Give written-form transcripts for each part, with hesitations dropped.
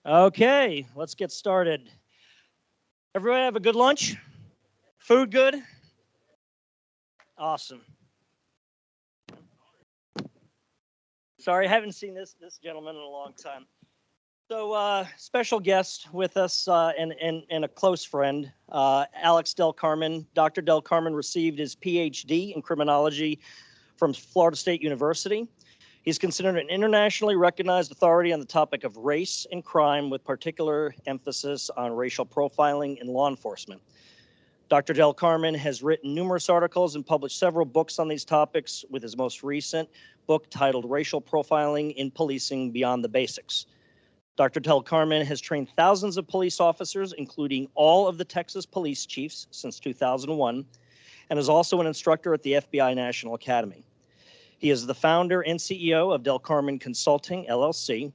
Okay, let's get started. Everybody have a good lunch? Food good? Awesome. Sorry, I haven't seen this gentleman in a long time. So, special guest with us and a close friend, Alex Del Carmen. Dr. Del Carmen received his PhD in criminology from Florida State University. He's considered an internationally recognized authority on the topic of race and crime, with particular emphasis on racial profiling in law enforcement. Dr. Del Carmen has written numerous articles and published several books on these topics, with his most recent book titled Racial Profiling in Policing Beyond the Basics. Dr. Del Carmen has trained thousands of police officers, including all of the Texas police chiefs since 2001, and is also an instructor at the FBI National Academy. He is the founder and CEO of Del Carmen Consulting, LLC.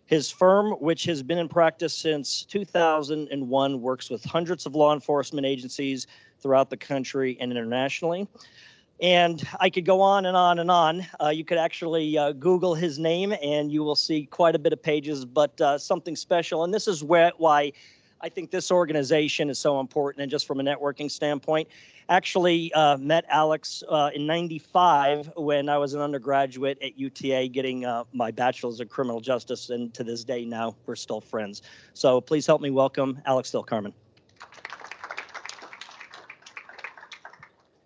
His firm, which has been in practice since 2001, works with hundreds of law enforcement agencies throughout the country and internationally. And I could go on and on and on. You could actually Google his name and you will see quite a bit of pages, but something special. And this is why I think this organization is so important, and just from a networking standpoint. Actually met Alex in '95 when I was an undergraduate at UTA getting my bachelor's in criminal justice, and to this day now we're still friends. So please help me welcome Alex Del Carmen.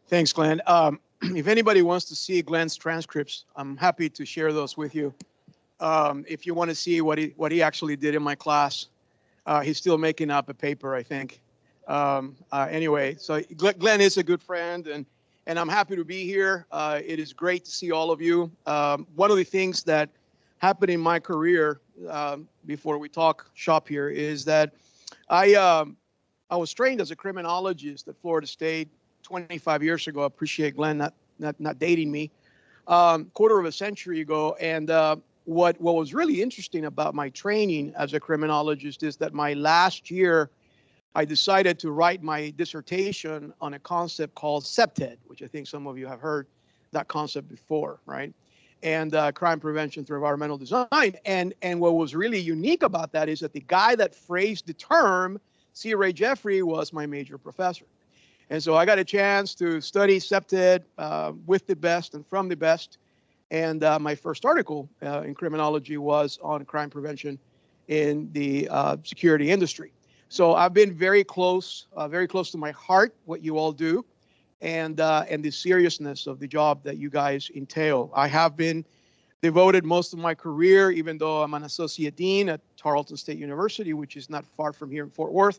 Thanks, Glenn. If anybody wants to see Glenn's transcripts, I'm happy to share those with you. If you want to see what he actually did in my class, he's still making up a paper, I think. Anyway, so Glenn is a good friend, and I'm happy to be here. It is great to see all of you. One of the things that happened in my career, before we talk shop here, is that I was trained as a criminologist at Florida State 25 years ago. I appreciate Glenn not dating me. Quarter of a century ago, and what was really interesting about my training as a criminologist is that my last year, I decided to write my dissertation on a concept called CPTED, which I think some of you have heard that concept before, right? And crime prevention through environmental design. And what was really unique about that is that the guy that phrased the term, C. Ray Jeffrey, was my major professor. And so I got a chance to study CPTED with the best and from the best. And my first article in criminology was on crime prevention in the security industry. So I've been very close to my heart, what you all do, and the seriousness of the job that you guys entail. I have been devoted most of my career, even though I'm an associate dean at Tarleton State University, which is not far from here in Fort Worth.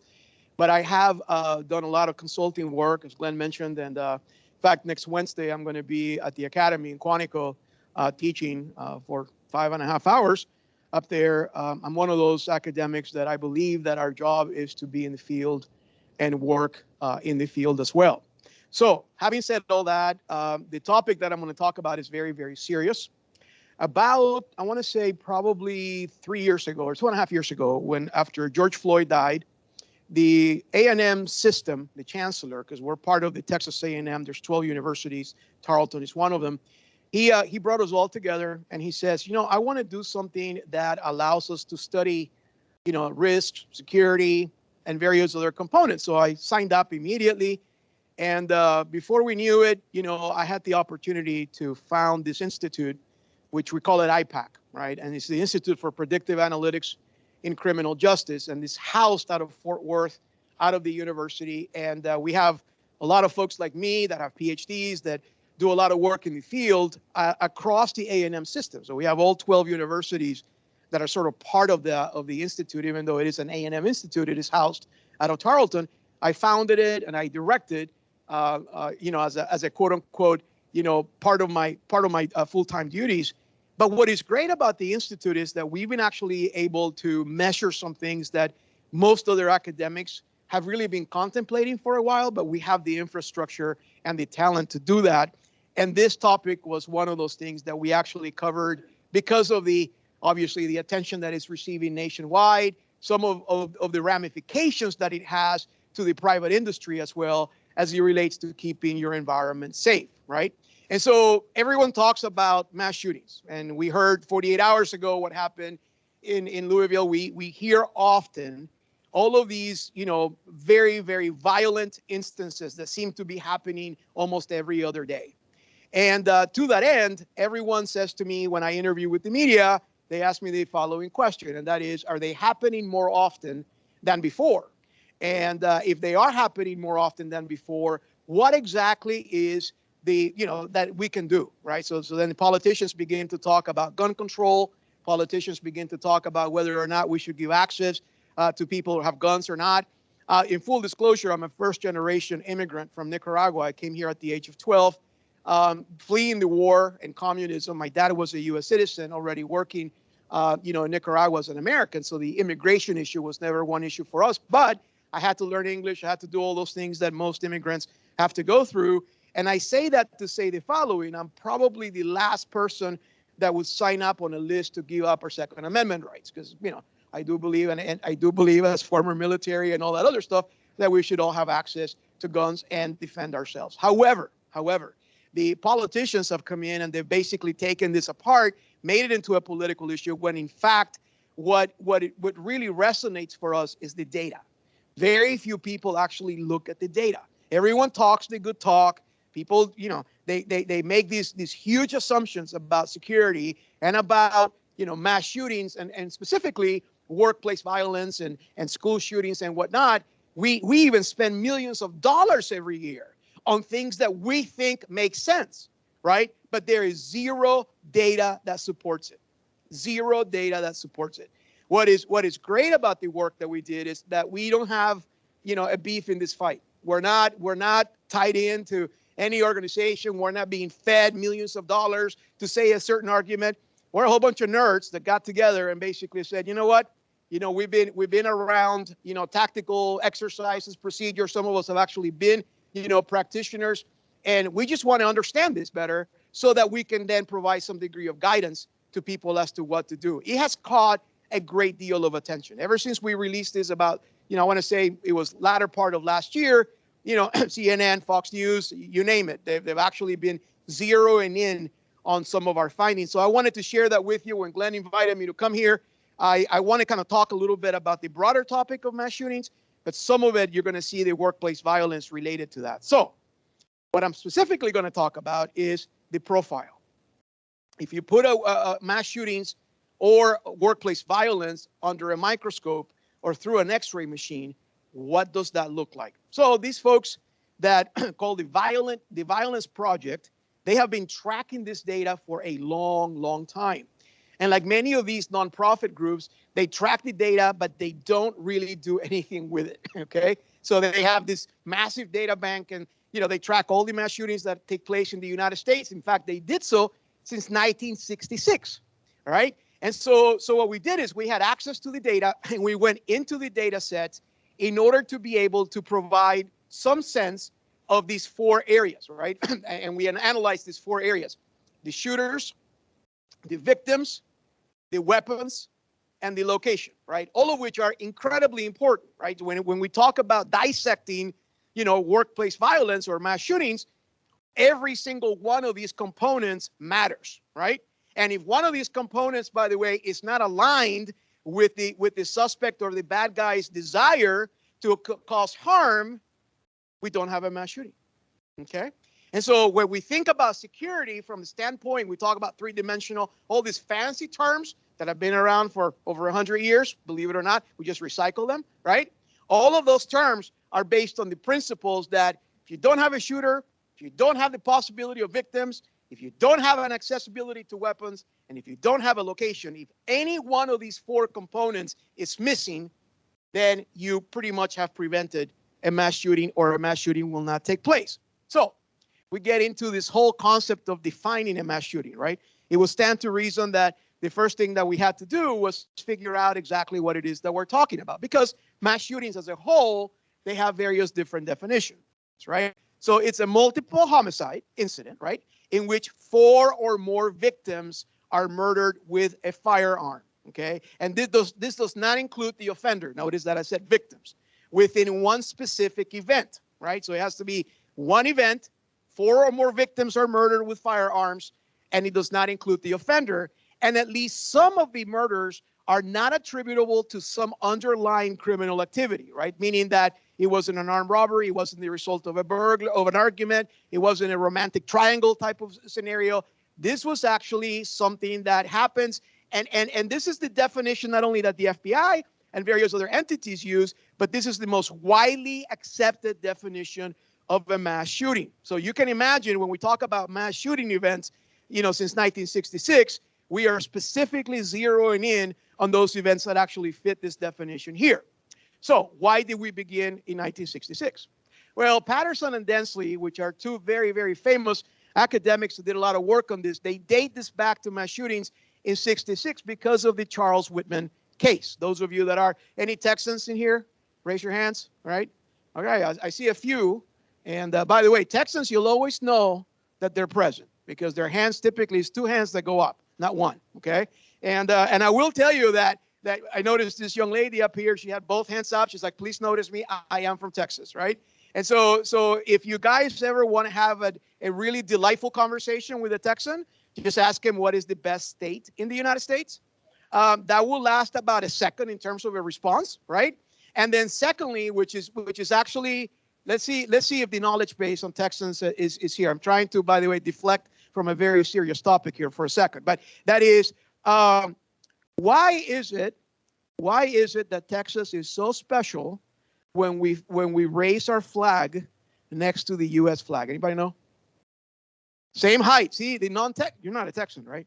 But I have done a lot of consulting work, as Glenn mentioned. And in fact, next Wednesday, I'm going to be at the Academy in Quantico teaching for 5.5 hours. Up there, I'm one of those academics that I believe that our job is to be in the field and work in the field as well. So having said all that, the topic that I'm going to talk about is very, very serious. About, I want to say probably 3 years ago or 2.5 years ago, when after George Floyd died, the A&M system, the chancellor, because we're part of the Texas A&M, there's 12 universities, Tarleton is one of them. He brought us all together and he says, I want to do something that allows us to study, risk, security, and various other components. So I signed up immediately. And before we knew it, I had the opportunity to found this institute, which we call it IPAC, right? And it's the Institute for Predictive Analytics in Criminal Justice. And it's housed out of Fort Worth, out of the university. And we have a lot of folks like me that have PhDs that do a lot of work in the field across the A&M system. So we have all 12 universities that are sort of part of the institute, even though it is an A&M institute. It is housed out of Tarleton. I founded it and I directed, as a quote unquote, part of my full-time duties. But what is great about the institute is that we've been actually able to measure some things that most other academics have really been contemplating for a while, but we have the infrastructure and the talent to do that. And this topic was one of those things that we actually covered because of obviously the attention that it's receiving nationwide, some of the ramifications that it has to the private industry as well as it relates to keeping your environment safe, right? And so everyone talks about mass shootings. And we heard 48 hours ago what happened in Louisville, we hear often all of these, very, very violent instances that seem to be happening almost every other day. And to that end, everyone says to me when I interview with the media, they ask me the following question, and that is, are they happening more often than before? And if they are happening more often than before, what exactly is that we can do, right? So then the politicians begin to talk about gun control. Politicians begin to talk about whether or not we should give access to people who have guns or not. In full disclosure, I'm a first-generation immigrant from Nicaragua. I came here at the age of 12, fleeing the war and communism. My dad was a U.S. citizen, already working, in Nicaragua as an American. So the immigration issue was never one issue for us. But I had to learn English. I had to do all those things that most immigrants have to go through. And I say that to say the following: I'm probably the last person that would sign up on a list to give up our Second Amendment rights, because I do believe, and I do believe as former military and all that other stuff, that we should all have access to guns and defend ourselves. However, the politicians have come in and they've basically taken this apart, made it into a political issue, when in fact, what really resonates for us is the data. Very few people actually look at the data. Everyone talks the good talk. People, they make these huge assumptions about security and about, mass shootings and specifically workplace violence and school shootings and whatnot. We even spend millions of dollars every year on things that we think make sense, right? But there is zero data that supports it. Zero data that supports it. What is great about the work that we did is that we don't have, a beef in this fight. We're not tied into any organization. We're not being fed millions of dollars to say a certain argument. We're a whole bunch of nerds that got together and basically said, you know what? We've been around, tactical exercises, procedures. Some of us have actually been, practitioners, and we just want to understand this better so that we can then provide some degree of guidance to people as to what to do. It has caught a great deal of attention ever since we released this about, I want to say it was latter part of last year. CNN, Fox News, you name it. They've actually been zeroing in on some of our findings. So I wanted to share that with you when Glenn invited me to come here. I want to kind of talk a little bit about the broader topic of mass shootings, but some of it you're going to see the workplace violence related to that. So what I'm specifically going to talk about is the profile. If you put a mass shootings or workplace violence under a microscope or through an X-ray machine, what does that look like? So these folks that call the Violence Project, they have been tracking this data for a long, long time. And like many of these nonprofit groups, they track the data, but they don't really do anything with it, okay? So they have this massive data bank and, they track all the mass shootings that take place in the United States. In fact, they did so since 1966, all right? And so what we did is we had access to the data and we went into the data sets in order to be able to provide some sense of these four areas, right? And we analyzed these four areas: the shooters, the victims, the weapons, and the location, right? All of which are incredibly important, right? When we talk about dissecting, workplace violence or mass shootings, every single one of these components matters, right? And if one of these components, by the way, is not aligned with the suspect or the bad guy's desire to cause harm, we don't have a mass shooting, okay? And so when we think about security from the standpoint, we talk about three-dimensional, all these fancy terms that have been around for over 100 years, believe it or not, we just recycle them, right? All of those terms are based on the principles that if you don't have a shooter, if you don't have the possibility of victims, if you don't have an accessibility to weapons, and if you don't have a location, if any one of these four components is missing, then you pretty much have prevented a mass shooting, or a mass shooting will not take place. So we get into this whole concept of defining a mass shooting, right? It would stand to reason that the first thing that we had to do was figure out exactly what it is that we're talking about, because mass shootings as a whole, they have various different definitions, right? So it's a multiple homicide incident, right, in which 4 or more victims are murdered with a firearm, okay? And this does not include the offender. Notice that I said victims, within one specific event, right? So it has to be one event, 4 or more victims are murdered with firearms, and it does not include the offender. And at least some of the murders are not attributable to some underlying criminal activity, right? Meaning that it wasn't an armed robbery, it wasn't the result of a burglar, of an argument, it wasn't a romantic triangle type of scenario. This was actually something that happens, and this is the definition not only that the FBI and various other entities use, but this is the most widely accepted definition of a mass shooting. So you can imagine when we talk about mass shooting events, you know, since 1966, we are specifically zeroing in on those events that actually fit this definition here. So why did we begin in 1966? Well, Patterson and Densley, which are two very, very famous academics who did a lot of work on this, they date this back to mass shootings in 66 because of the Charles Whitman case. Those of you that are any Texans in here, raise your hands, all right? Okay, I see a few. And by the way, Texans, you'll always know that they're present because their hands typically is two hands that go up, not one, okay? And I will tell you that I noticed this young lady up here, she had both hands up. She's like, please notice me, I am from Texas, right? And so if you guys ever want to have a really delightful conversation with a Texan, just ask him what is the best state in the United States. That will last about a second in terms of a response, right? And then secondly, which is actually, let's see if the knowledge base on Texans is here. I'm trying to, by the way, deflect from a very serious topic here for a second, but that is, why is it that Texas is so special when we raise our flag next to the U.S. flag? Anybody know? Same height. See, the non-Tex, you're not a Texan, right?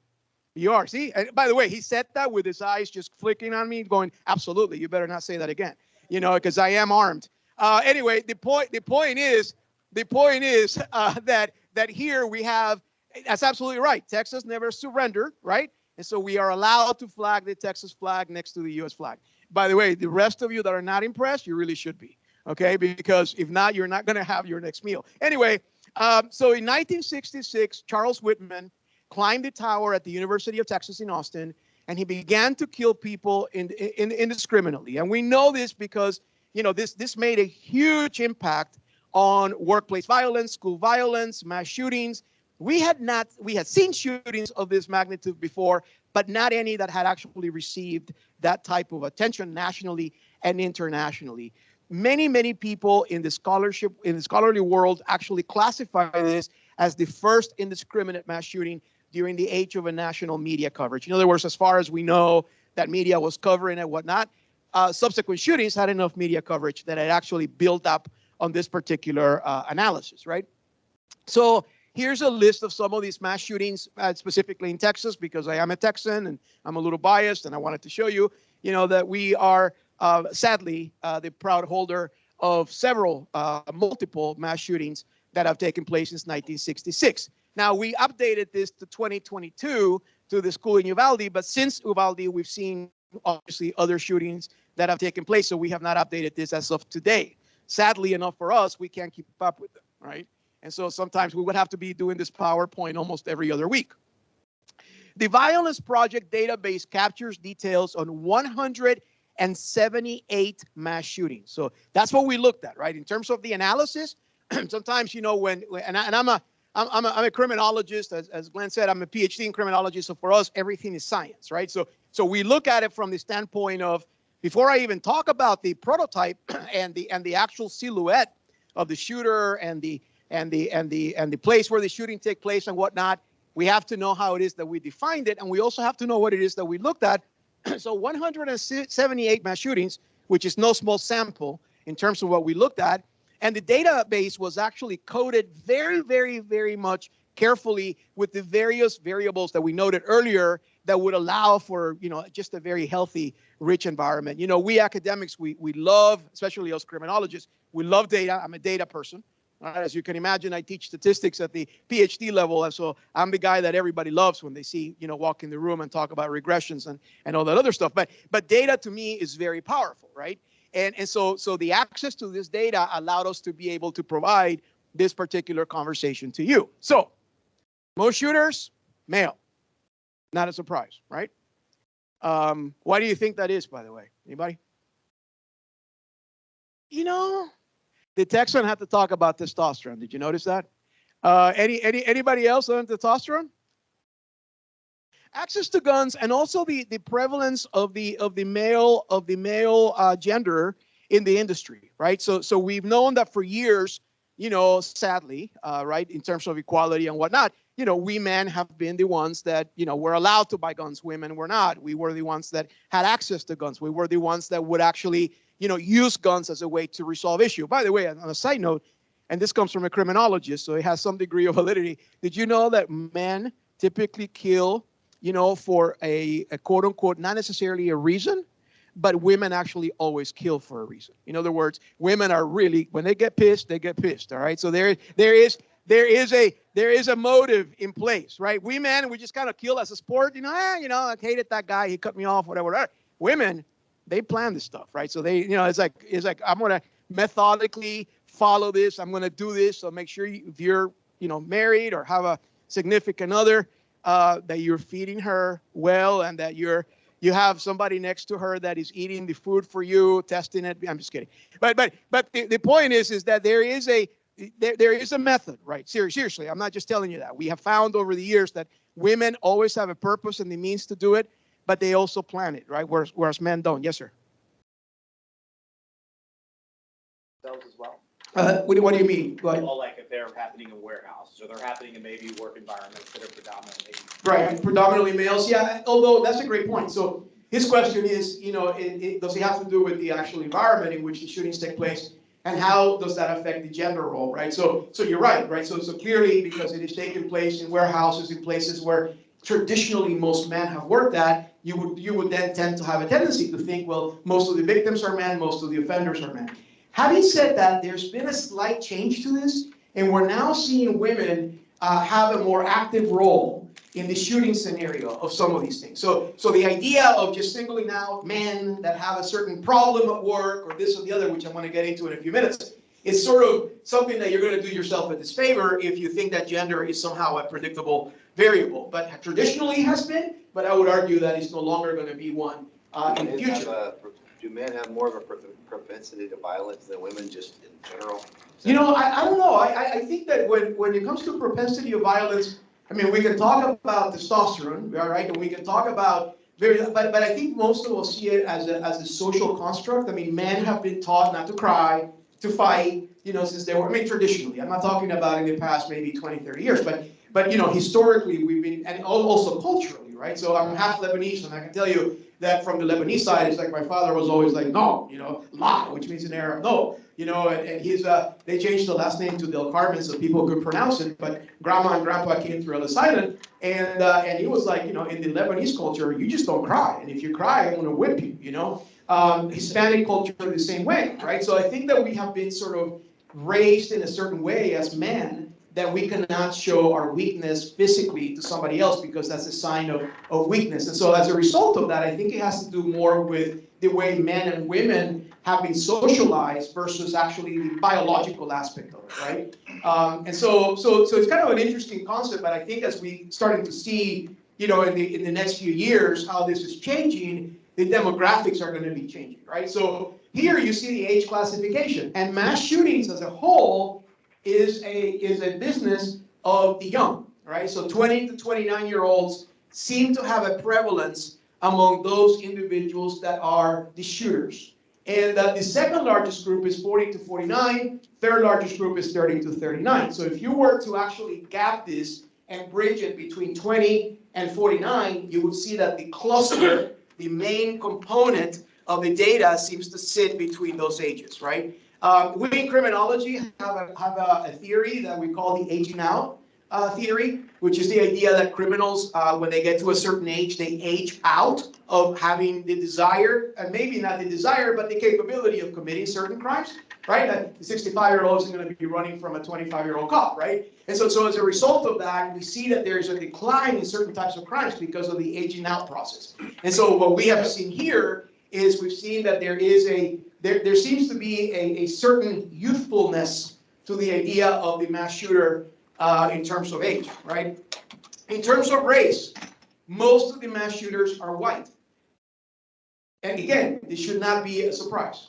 You are. See, and by the way, he said that with his eyes just flicking on me, going, absolutely, you better not say that again, you know, because I am armed. Anyway, the point is that here we have, that's absolutely right. Texas never surrendered, right? And so we are allowed to flag the Texas flag next to the U.S. flag. By the way, the rest of you that are not impressed, you really should be, okay? Because if not, you're not going to have your next meal. Anyway, so in 1966, Charles Whitman climbed the tower at the University of Texas in Austin, and he began to kill people indiscriminately. And we know this because, you know, this made a huge impact on workplace violence, school violence, mass shootings. We had seen shootings of this magnitude before, but not any that had actually received that type of attention nationally and internationally. Many people in the scholarly world actually classify this as the first indiscriminate mass shooting during the age of a national media coverage. In other words, as far as we know that media was covering and whatnot, subsequent shootings had enough media coverage that it actually built up on this particular analysis, right? So here's a list of some of these mass shootings, specifically in Texas, because I am a Texan and I'm a little biased, and I wanted to show you, you know, that we are sadly the proud holder of several multiple mass shootings that have taken place since 1966. Now, we updated this to 2022 to the school in Uvalde, but since Uvalde, we've seen obviously other shootings that have taken place, so we have not updated this as of today. Sadly enough for us, we can't keep up with them, right? And so sometimes we would have to be doing this PowerPoint almost every other week. The Violence Project database captures details on 178 mass shootings. So that's what we looked at, right? In terms of the analysis, sometimes, you know, and I'm a criminologist, as Glenn said, I'm a PhD in criminology. So for us, everything is science, right? So we look at it from the standpoint of, before I even talk about the prototype and the actual silhouette of the shooter and the place where the shooting took place and whatnot, we have to know how it is that we defined it, and we also have to know what it is that we looked at. So 178 mass shootings, which is no small sample in terms of what we looked at. And the database was actually coded very, very, very much carefully with the various variables that we noted earlier that would allow for, you know, just a very healthy, rich environment. You know, we academics, we love, especially us criminologists, we love data. I'm a data person. As you can imagine, I teach statistics at the PhD level, and so I'm the guy that everybody loves when they see, you know, walk in the room and talk about regressions and all that other stuff. But data to me is very powerful, right? And so the access to this data allowed us to be able to provide this particular conversation to you. So most shooters, male. Not a surprise, right? Why do you think that is, by the way? Anybody? You know, the Texan had to talk about testosterone. Did you notice that? Anybody else on testosterone? access to guns, and also the prevalence of the male gender in the industry, right? So we've known that for years, sadly, right, in terms of equality and whatnot, we men have been the ones that, were allowed to buy guns. Women were not. We were the ones that had access to guns. We were the ones that would actually, use guns as a way to resolve issue. By the way, on a side note, and this comes from a criminologist, so it has some degree of validity. Did you know that men typically kill, for a quote unquote, not necessarily a reason, but women actually always kill for a reason? In other words, women are really, when they get pissed, all right? So there is a motive in place, right? We men, we just kind of kill as a sport, I hated that guy, he cut me off, whatever. Women, they plan this stuff, right? So they, it's like I'm going to methodically follow this, I'm going to do this. So make sure if you're, married or have a significant other, that you're feeding her well, and that you have somebody next to her that is eating the food for you, testing it. I'm just kidding. But the point is that there is a method, right? Seriously, I'm not just telling you that. We have found over the years that women always have a purpose and the means to do it, but they also plan it, right? Whereas men don't. Yes, sir. Those as well. What do you mean? Well, like if they're happening in warehouses, or they're happening in maybe work environments that are predominantly. Right, predominantly males. Yeah, although that's a great point. So his question is, does it have to do with the actual environment in which the shootings take place, and how does that affect the gender role, right? So you're right? So clearly, because it is taking place in warehouses, in places where traditionally most men have worked at, you would then tend to have a tendency to think, well, most of the victims are men, most of the offenders are men. Having said that, there's been a slight change to this, and we're now seeing women have a more active role in the shooting scenario of some of these things. So the idea of just singling out men that have a certain problem at work or this or the other, which I'm going to get into in a few minutes, is sort of something that you're going to do yourself a disfavor if you think that gender is somehow a predictable variable. But traditionally has been, but I would argue that it's no longer going to be one in the future. Do men have more of a propensity to violence than women, just in general? I don't know. I think that when it comes to propensity of violence, I mean, we can talk about testosterone, all right, and we can talk about but I think most of us see it as a social construct. I mean, men have been taught not to cry, to fight, since they were, traditionally. I'm not talking about in the past maybe 20, 30 years, but historically we've been, and also culturally, right? So I'm half Lebanese, and I can tell you that from the Lebanese side, it's like my father was always like, no, la, which means in Arab, no, and he's, they changed the last name to Del Carmen so people could pronounce it, but grandma and grandpa came through Ellis Island, and he was like, in the Lebanese culture, you just don't cry, and if you cry, I'm going to whip you, Hispanic culture the same way, right? So I think that we have been sort of raised in a certain way as men that we cannot show our weakness physically to somebody else because that's a sign of weakness. And so as a result of that, I think it has to do more with the way men and women have been socialized versus actually the biological aspect of it, right? And so it's kind of an interesting concept, but I think as we starting to see, in the next few years how this is changing, the demographics are going to be changing, right? So here you see the age classification, and mass shootings as a whole is a business of the young, right? So 20 to 29-year-olds seem to have a prevalence among those individuals that are the shooters. And the second largest group is 40 to 49, third largest group is 30 to 39. So if you were to actually gap this and bridge it between 20 and 49, you would see that the cluster, the main component of the data seems to sit between those ages, right? We in criminology have a theory that we call the aging out theory, which is the idea that criminals, when they get to a certain age, they age out of having the desire, and maybe not the desire, but the capability of committing certain crimes, right? The 65-year-old isn't going to be running from a 25-year-old cop, right? And so as a result of that, we see that there's a decline in certain types of crimes because of the aging out process. And so what we have seen here is we've seen that there seems to be a certain youthfulness to the idea of the mass shooter in terms of age, right? In terms of race, most of the mass shooters are white. And again, this should not be a surprise,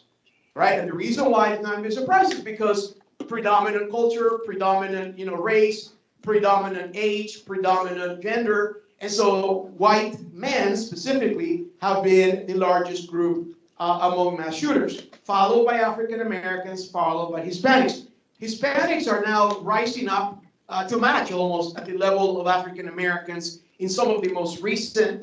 right? And the reason why it's not a surprise is because predominant culture, predominant race, predominant age, predominant gender, And so white men specifically have been the largest group among mass shooters, followed by African Americans, followed by Hispanics. Hispanics are now rising up to match almost at the level of African Americans in some of the most recent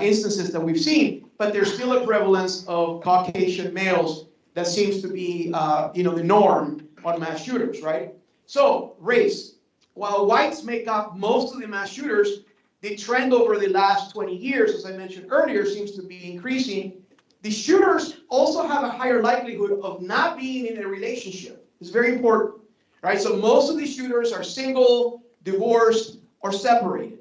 instances that we've seen, but there's still a prevalence of Caucasian males that seems to be, the norm on mass shooters, right? So, race. While whites make up most of the mass shooters, the trend over the last 20 years, as I mentioned earlier, seems to be increasing. The shooters also have a higher likelihood of not being in a relationship. It's very important, right? So most of these shooters are single, divorced, or separated.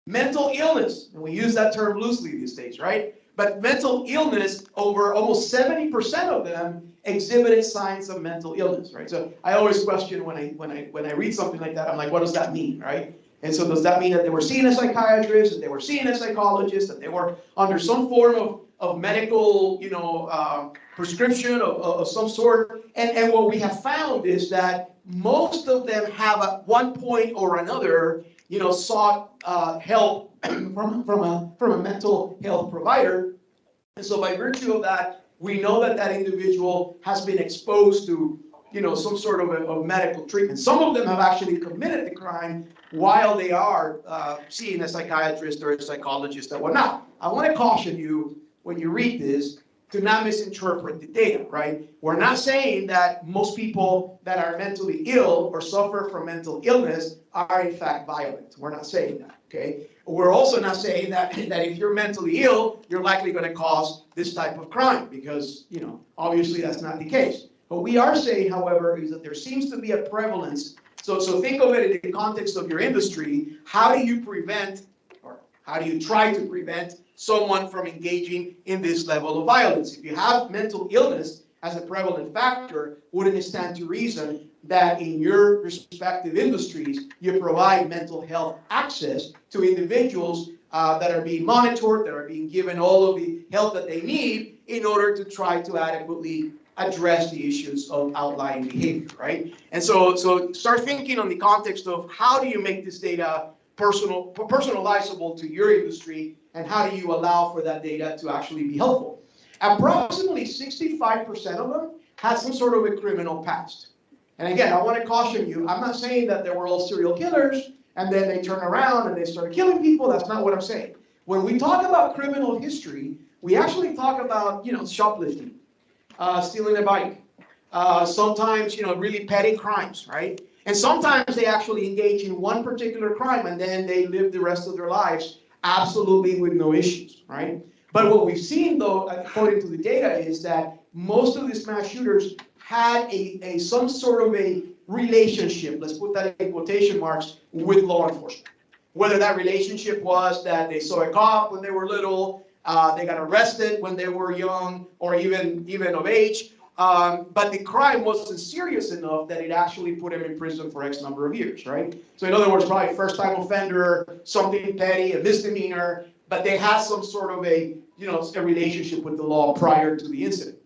Mental illness, and we use that term loosely these days, right? But mental illness, over almost 70% of them exhibited signs of mental illness, right? So I always question when I read something like that, I'm like, what does that mean, right? And so does that mean that they were seeing a psychiatrist, that they were seeing a psychologist, that they were under some form of medical, prescription of some sort? And what we have found is that most of them have at one point or another, sought help from a mental health provider. And so by virtue of that, we know that that individual has been exposed to, some sort of medical treatment. Some of them have actually committed the crime while they are seeing a psychiatrist or a psychologist and whatnot. I want to caution you when you read this to not misinterpret the data, right? We're not saying that most people that are mentally ill or suffer from mental illness are in fact violent. We're not saying that, okay? We're also not saying that if you're mentally ill, you're likely going to cause this type of crime because, obviously that's not the case. What we are saying, however, is that there seems to be a prevalence. So think of it in the context of your industry. How do you prevent, or how do you try to prevent someone from engaging in this level of violence? If you have mental illness as a prevalent factor, wouldn't it stand to reason that in your respective industries, you provide mental health access to individuals that are being monitored, that are being given all of the help that they need in order to try to adequately address the issues of outlying behavior, right? And so start thinking on the context of how do you make this data personalizable to your industry, and how do you allow for that data to actually be helpful? Approximately 65% of them had some sort of a criminal past. And again, I want to caution you, I'm not saying that they were all serial killers and then they turn around and they start killing people. That's not what I'm saying. When we talk about criminal history, we actually talk about, shoplifting, stealing a bike, sometimes, really petty crimes, right? And sometimes they actually engage in one particular crime and then they live the rest of their lives absolutely with no issues, right? But what we've seen, though, according to the data, is that most of these mass shooters had some sort of a relationship, let's put that in quotation marks, with law enforcement. Whether that relationship was that they saw a cop when they were little, they got arrested when they were young or even of age, but the crime wasn't serious enough that it actually put him in prison for X number of years, right? So in other words, probably first-time offender, something petty, a misdemeanor, but they had some sort of a relationship with the law prior to the incident.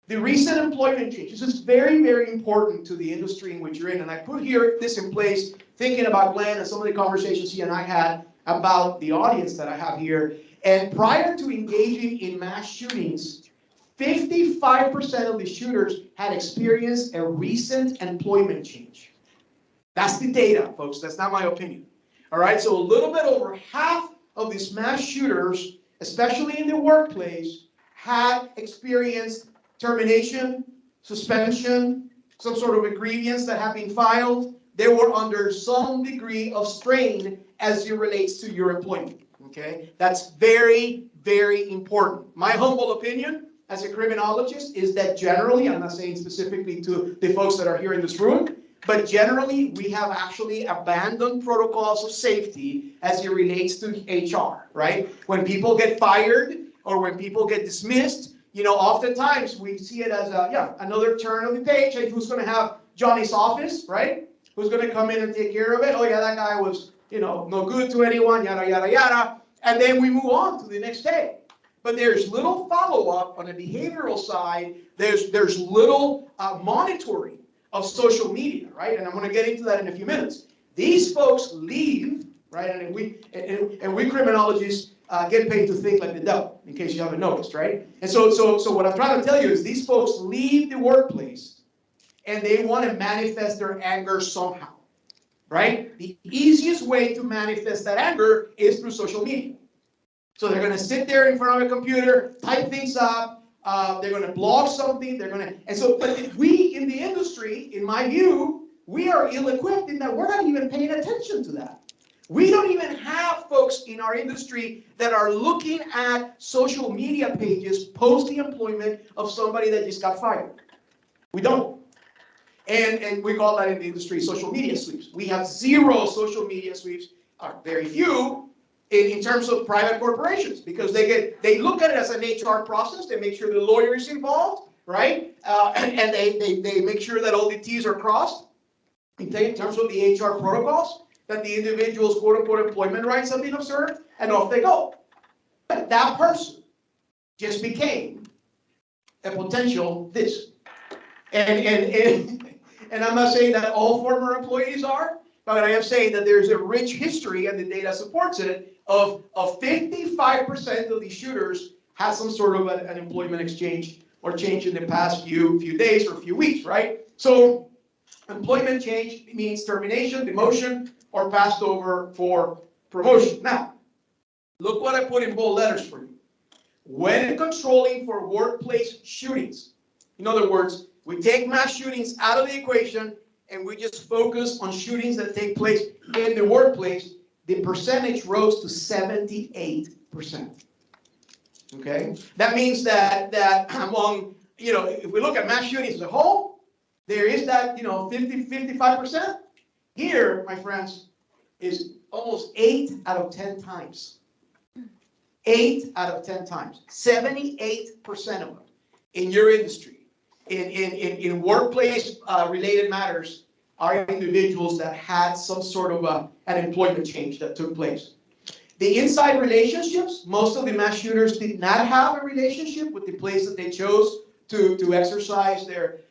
The recent employment change, this is very, very important to the industry in which you're in, and I put this in place thinking about Glenn and some of the conversations he and I had about the audience that I have here. And prior to engaging in mass shootings, 55% of the shooters had experienced a recent employment change. That's the data, folks. That's not my opinion. All right, so a little bit over half of these mass shooters, especially in the workplace, had experienced termination, suspension, some sort of a grievance that had been filed. They were under some degree of strain as it relates to your employment. Okay, that's very, very important. My humble opinion as a criminologist is that generally, I'm not saying specifically to the folks that are here in this room, but generally we have actually abandoned protocols of safety as it relates to HR, right? When people get fired or when people get dismissed, oftentimes we see it as another turn of the page. Hey, who's going to have Johnny's office, right? Who's going to come in and take care of it? Oh yeah, that guy was, no good to anyone, yada, yada, yada. And then we move on to the next day. But there's little follow-up on the behavioral side. There's little monitoring of social media, right? And I'm going to get into that in a few minutes. These folks leave right? And we criminologists get paid to think like the devil, in case you haven't noticed, right? And so what I'm trying to tell you is these folks leave the workplace and they want to manifest their anger somehow, right? The easiest way to manifest that anger is through social media. So they're going to sit there in front of a computer, type things up, they're going to blog something, but we in the industry, in my view, we are ill-equipped in that we're not even paying attention to that. We don't even have folks in our industry that are looking at social media pages post the employment of somebody that just got fired. We don't. And we call that in the industry social media sweeps. We have zero social media sweeps, very few, in terms of private corporations, because they look at it as an HR process. They make sure the lawyer is involved, right? And they make sure that all the T's are crossed in terms of the HR protocols, that the individual's quote-unquote employment rights have been observed, and off they go. But that person just became a potential this. And I'm not saying that all former employees are, but I am saying that there's a rich history, and the data supports it, of 55% of these shooters had some sort of an employment exchange or change in the past few days or few weeks, right? So employment change means termination, demotion, or passed over for promotion. Now, look what I put in bold letters for you. When controlling for workplace shootings, in other words, we take mass shootings out of the equation and we just focus on shootings that take place in the workplace, the percentage rose to 78%. Okay? That means that among, if we look at mass shootings as a whole, there is that, 55%. Here, my friends, is almost 8 out of 10 times. 8 out of 10 times. 78% of them in your industry, in workplace related matters, are individuals that had some sort of an employment change that took place. The inside relationships, most of the mass shooters did not have a relationship with the place that they chose to exercise their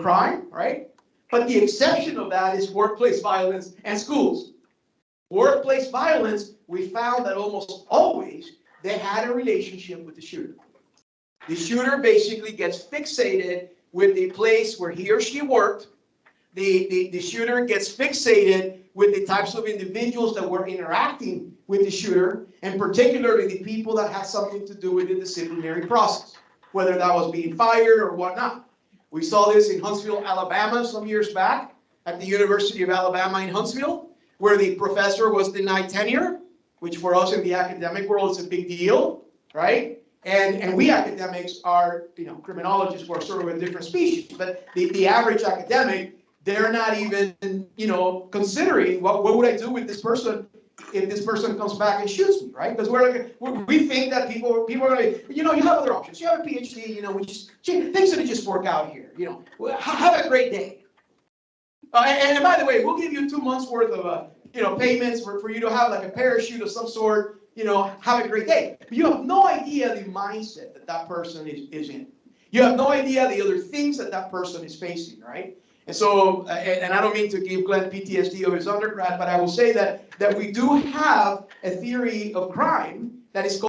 crime, right? But the exception of that is workplace violence and schools. Workplace violence, we found that almost always they had a relationship with the shooter. The shooter basically gets fixated with the place where he or she worked. The shooter gets fixated with the types of individuals that were interacting with the shooter, and particularly the people that had something to do with the disciplinary process, whether that was being fired or whatnot. We saw this in Huntsville, Alabama some years back at the University of Alabama in Huntsville, where the professor was denied tenure, which for us in the academic world is a big deal, right? And we academics are, criminologists, we're sort of a different species, but the average academic, they're not even, considering what would I do with this person if this person comes back and shoots me, right? Because we think that people are going to, you have other options. You have a PhD, things that just work out here, have a great day. And by the way, we'll give you 2 months worth of, payments for you to have like a parachute of some sort, have a great day. But you have no idea the mindset that person is in. You have no idea the other things that person is facing, right? And so, and I don't mean to give Glenn PTSD of his undergrad, but I will say that we do have a theory of crime that is called